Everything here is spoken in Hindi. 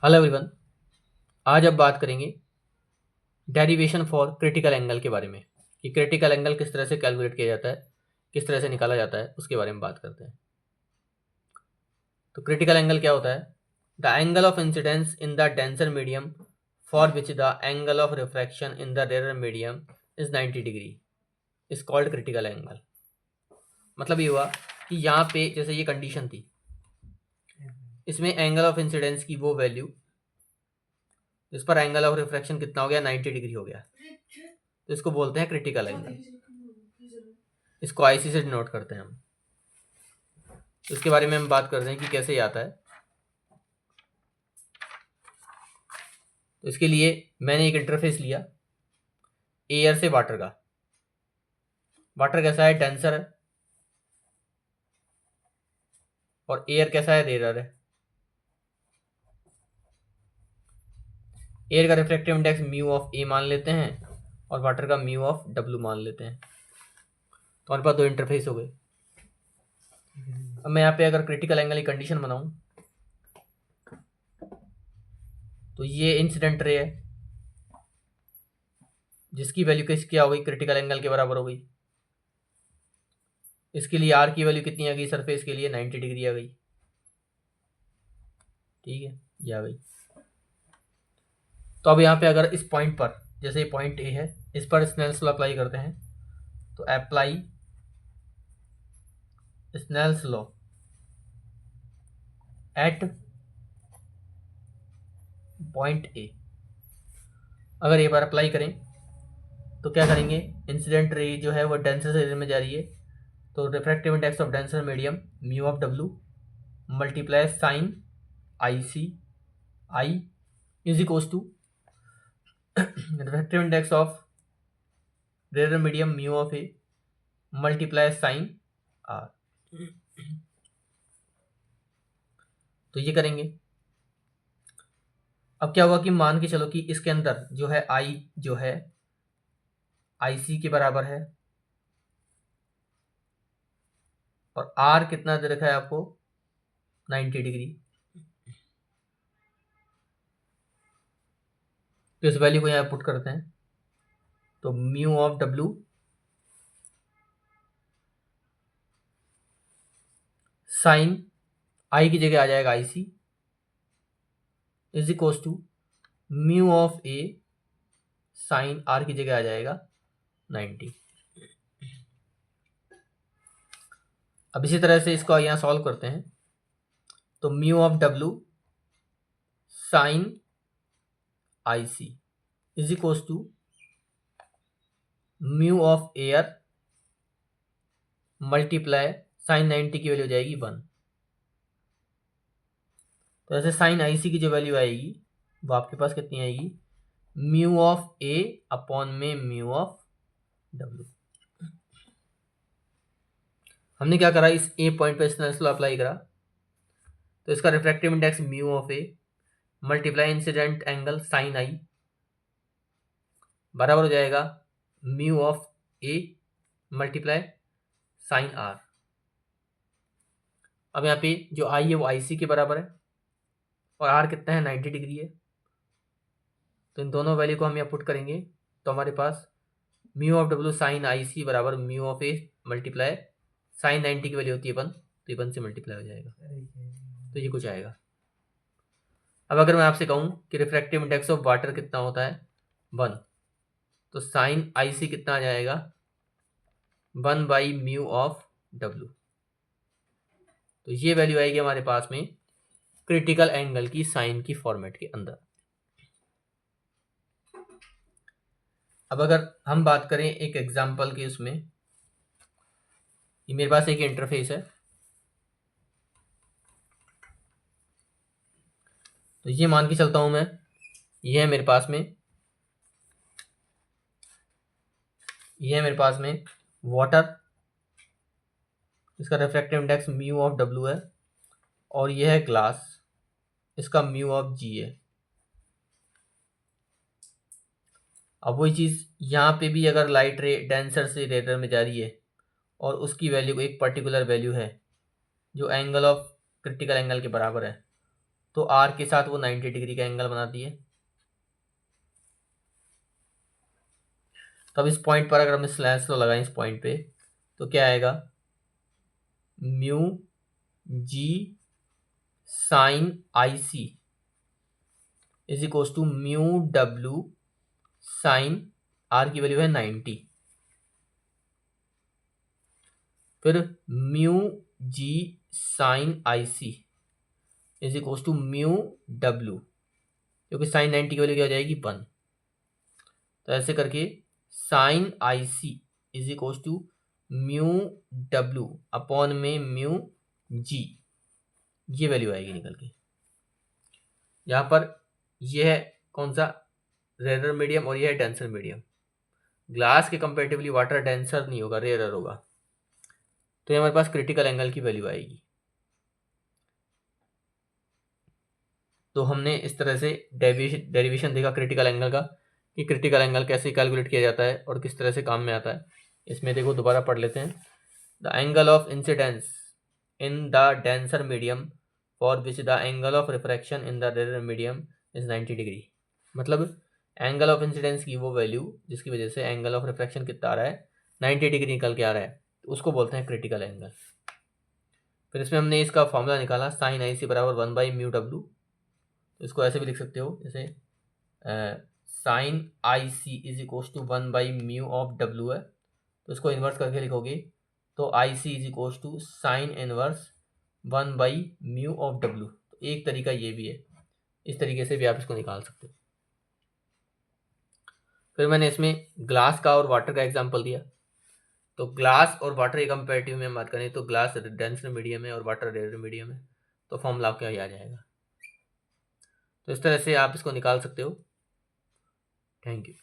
Hello everyone. आज अब बात करेंगे डेरिवेशन फॉर क्रिटिकल एंगल के बारे में कि क्रिटिकल एंगल किस तरह से कैलकुलेट किया जाता है, किस तरह से निकाला जाता है, उसके बारे में बात करते हैं। तो क्रिटिकल एंगल क्या होता है? The angle of incidence in the denser medium for which the angle of refraction in the rarer medium is 90 degree is called critical angle. मतलब ये हुआ कि यहाँ पे जैसे ये कंडीशन थी, इसमें एंगल ऑफ इंसिडेंस की वो वैल्यू जिस पर एंगल ऑफ रिफ्रैक्शन कितना हो गया, 90 डिग्री हो गया, तो इसको बोलते हैं क्रिटिकल एंगल। इसको आईसी से डिनोट करते हैं हम। तो इसके बारे में हम बात करते हैं कि कैसे ये आता है। तो इसके लिए मैंने एक इंटरफेस लिया एयर से वाटर का। वाटर कैसा है? डेंसर है। और एयर कैसा है? रेयर है। एयर का रिफ्रैक्टिव इंडेक्स म्यू ऑफ ए मान लेते हैं और वाटर का म्यू ऑफ डब्ल्यू मान लेते हैं। तो हमारे पास दो इंटरफेस हो गए। अब मैं यहाँ पे अगर क्रिटिकल एंगल की कंडीशन बनाऊं तो ये इंसिडेंट रे है जिसकी वैल्यू क्या हो गई? क्रिटिकल एंगल के बराबर हो गई। इसके लिए आर की वैल्यू कितनी आ गई? सरफेस के लिए 90 डिग्री आ गई। ठीक है, ये आ गई। तो अब यहाँ पे अगर इस पॉइंट पर, जैसे ये पॉइंट ए है, इस पर स्नेल्स लॉ अप्लाई करते हैं तो apply Snell's law at point A. अगर ये बार अप्लाई करें तो क्या करेंगे? इंसिडेंट रे जो है वो डेंसर एरिया में जा रही है, तो refractive index of denser medium mu of W multiply sine I C I is equals to refractive index of rarer medium mu of A multiply sine R. तो ये करेंगे। अब क्या हुआ कि मान के चलो कि इसके अंदर जो है आई जो है आई सी के बराबर है और आर कितना दे रखा है आपको? 90 डिग्री। तो इस वैल्यू को यहाँ पुट करते हैं तो mu of W sine I की जगह आ जाएगा I C is equals to mu of A sine R की जगह आ जाएगा 90। अब इसी तरह से इसको यहाँ सॉल्व करते हैं तो mu of W sine I C is equals to mu of air multiply sine 90 की वैल्यू हो जाएगी 1। तो ऐसे साइन आई सी की जो वैल्यू आएगी वो आपके पास कितनी आएगी? म्यू ऑफ ए अपॉन में म्यू ऑफ डब्ल्यू। हमने क्या करा? इस ए पॉइंट पे स्नेल्स लॉ अप्लाई करा तो इसका refractive index mu of A multiply incident angle sine I बराबर हो जाएगा mu of A multiply sine R. अब यहाँ पे जो आई है वो आई सी के बराबर है और आर कितना है? 90 डिग्री है। तो इन दोनों वैल्यू को हम यहाँ पुट करेंगे तो हमारे पास mu of W sine I C बराबर mu of A multiply sine 90 की वैल्यू होती है 1, तो ये 1 से मल्टीप्लाई हो जाएगा। तो ये कुछ आएगा। अब अगर मैं आपसे कहूँ कि रिफ्रैक्टिव इंडेक्स ऑफ वाटर कितना होता है? 1, तो साइन आई सी कितना आ जाएगा? 1 बाई म्यू ऑफ डब्ल्यू। तो ये वैल्यू आएगी हमारे पास में क्रिटिकल एंगल की साइन की फॉर्मेट के अंदर। अब अगर हम बात करें एक एग्जांपल की, उसमें ये मेरे पास एक इंटरफेस है तो ये मान के चलता हूं मैं, ये है मेरे पास में, ये है मेरे पास में वाटर, इसका refractive index mu of W है और ये है ग्लास, इसका म्यू ऑफ जी है। अब वही चीज़ यहाँ पे भी अगर लाइट रे डेंसर से रेयर में जा रही है और उसकी वैल्यू एक पर्टिकुलर वैल्यू है जो एंगल ऑफ क्रिटिकल एंगल के बराबर है, तो आर के साथ वो 90 डिग्री का एंगल बनाती है। तो अब इस पॉइंट पर अगर हम स्लैश लो लगाएं इस पॉइंट पे, तो क्या आएगा, mu G sine I C is equal to mu W sine, R की वैल्यू है 90, फिर mu G sine I C is equal to mu W, क्योंकि साइन 90 की वैल्यू क्या हो जाएगी 1। तो ऐसे करके sine I C is equal to mu W upon में म्यू जी, ये वैल्यू आएगी निकल के। यहाँ पर यह है कौन सा, रेयर मीडियम, और यह है डेंसर मीडियम। ग्लास के कंपेरेटिवली वाटर डेंसर नहीं होगा, रेयर होगा। तो ये हमारे पास क्रिटिकल एंगल की वैल्यू आएगी। तो हमने इस तरह से डेरिवेशन देखा क्रिटिकल एंगल का, कि क्रिटिकल एंगल कैसे कैलकुलेट किया जाता है और किस तरह से काम में आता है। इसमें देखो दोबारा पढ़ लेते हैं। The angle of incidence in the denser medium for which the angle of refraction in the rarer medium is 90 degree. मतलब एंगल ऑफ इंसिडेंस की वो वैल्यू जिसकी वजह से एंगल ऑफ रिफ्रैक्शन कितना आ रहा है, 90 डिग्री निकल के आ रहा है, तो उसको बोलते हैं क्रिटिकल एंगल। फिर इसमें हमने इसका फॉर्मूला निकाला, साइन आई सी बराबर 1/μw। तो इसको ऐसे भी लिख सकते हो, जैसे sine I C is equal to 1/μ(w) है, तो इसको इन्वर्स करके लिखोगे तो I C is equal to sine inverse 1/μ(w). तो एक तरीका ये भी है, इस तरीके से भी आप इसको निकाल सकते हो। फिर मैंने इसमें ग्लास का और वाटर का एग्जाम्पल दिया। तो ग्लास और वाटर के कंपेरेटिव में हम बात करें तो ग्लास डेंसर मीडियम है और वाटर रेयर मीडियम है, तो फॉर्मूला आपके यहाँ आ जाएगा। तो इस तरह से आप इसको निकाल सकते हो। Thank you.